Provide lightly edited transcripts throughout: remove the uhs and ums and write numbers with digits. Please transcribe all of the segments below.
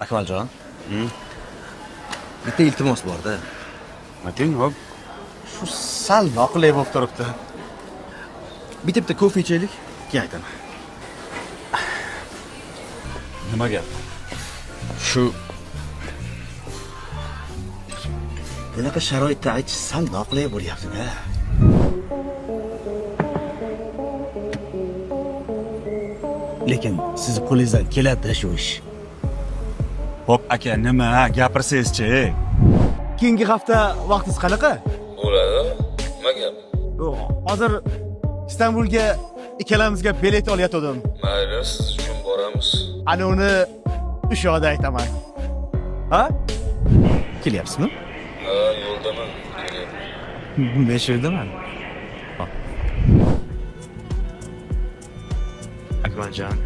Akmaljon. Bitta iltimos bor-da. Ayting, hop. Shu sal noqulay bo'lib turibdi. Bitta kofe ichaylik, keyin aytaman. Nima gap? Shu bunaqa sharoitda aytish sal noqulay bo'lyapti-da. Lekin siz qo'lingizdan keladi shu ish. Hop aka, nima gapirsangiz-chi? Keyingi hafta vaqtingiz qanaqa? Bo'ladi. Nima gap? Hozir Istanbulga ikkalamizga bilet olyotgandim. Mayli, siz uchun boramiz. Ana uni o'sha yoqda aytaman. Ha? Kelyapsizmi? Ha, yo'ldaman. Kelyapman. Men shu yerdaman. Akmaljon.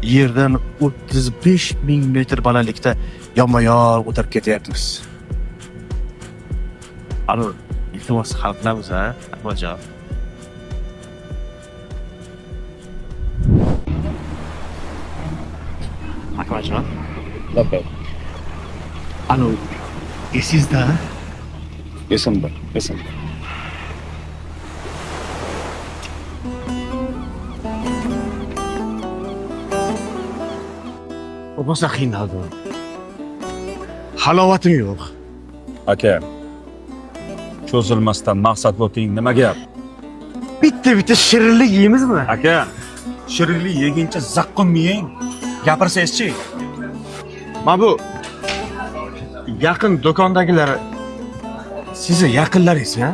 Yerdan 35,000 metr balandlikda yonma-yon o'tirib ketyapmiz. Alo, iltimos hal qilamiz ha, Akmaljon. Akmaljon. Labay. Alo, esingizda? Esimda. Bo'lmasa qiynaldim. Halovatim yo'q. Aka. Cho'zilmasdan maqsad bo'ting, nima gap? Bitta shirinlik yeymizmi? Aka, shirinlik yeguncha zaqqum yeng. Gapirsangiz-chi? Mana bu yaqin do'kondagilar sizni yaqinlaringiz-mi?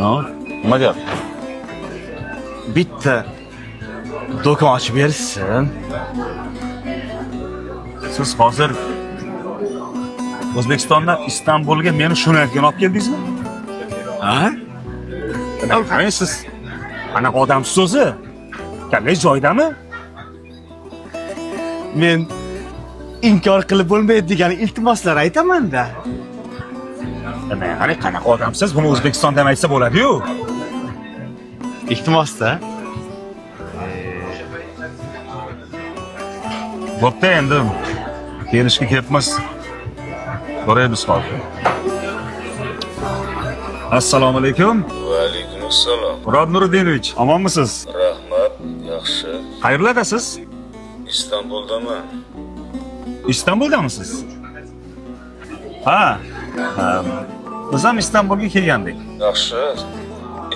No, nima gap? Bitta do'kon ochib bersin. Siz hozir O'zbekistondan Istanbulga meni shunayotgan olib keldingizmi? Ha? Qarang siz. Qanaqa odamsiz o'zi? Kallangiz joyidami? Men inkor qilib bo'lmaydi degan iltimoslar aytaman-da. Qani qanaqa odamsiz? Buni O'zbekistondan aytsa bo'ladi-yu. Iltimos-da. Bo'pti endi. Kelishga ketmiz. Boraymiz hozir. Assalomu alaykum. Va alaykum assalom. Murod Nuridinovich, omonmisiz? Rahmat, yaxshi. Qayerlardasiz? Istanbuldaman. Istanbuldamisiz? Ha. Biz ham Istanbulga kelgandik. Yaxshi.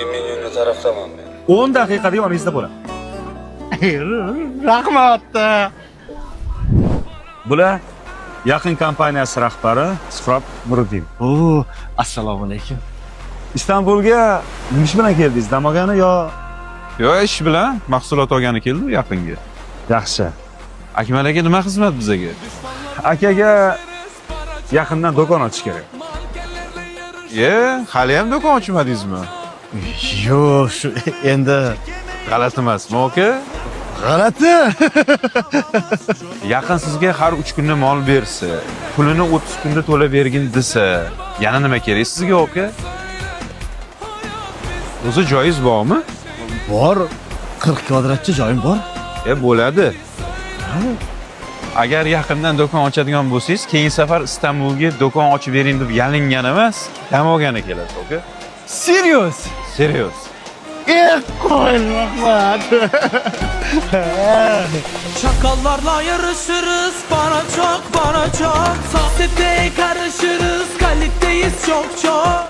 Eminyo'ni tarafdaman men. 10 daqiqada yoningizda bo'laman. Rahmat. Bular yaqin kompaniyasi rahbari Suhrob Nuriddin. Oo, assalomu alaykum. Istanbulga ish bilan keldingiz, dam olgani yo? Yo, ish bilan mahsulot olgani keldim yaqinga. Yaxshi. Akmal aka nima xizmat bizaga? Akaga yaqindan do'kon ochish kerak. Hali ham do'kon ochmadingizmi? Yo'q, shu endi G'alati emasmi, aka? g'alati. Yaqin sizga har 3 kunda mol bersa, pulini 30 kunda to'lab bergin desa, yana nima kerak sizga, aka? O'zi joyiz bormi? Bor, 40 kvadratcha joyim bor. Bo'ladi. Agar yaqindan do'kon ochadigan bo'lsangiz, keyingi safar Istanbulga do'kon ochib bering deb yalingan emas, dam olgani keladi, aka. Serios. Serios. Qo'y, rahmat. Çakallarla yarışırız, bana çok. Sohbete karışırız, kaliteyiz çok.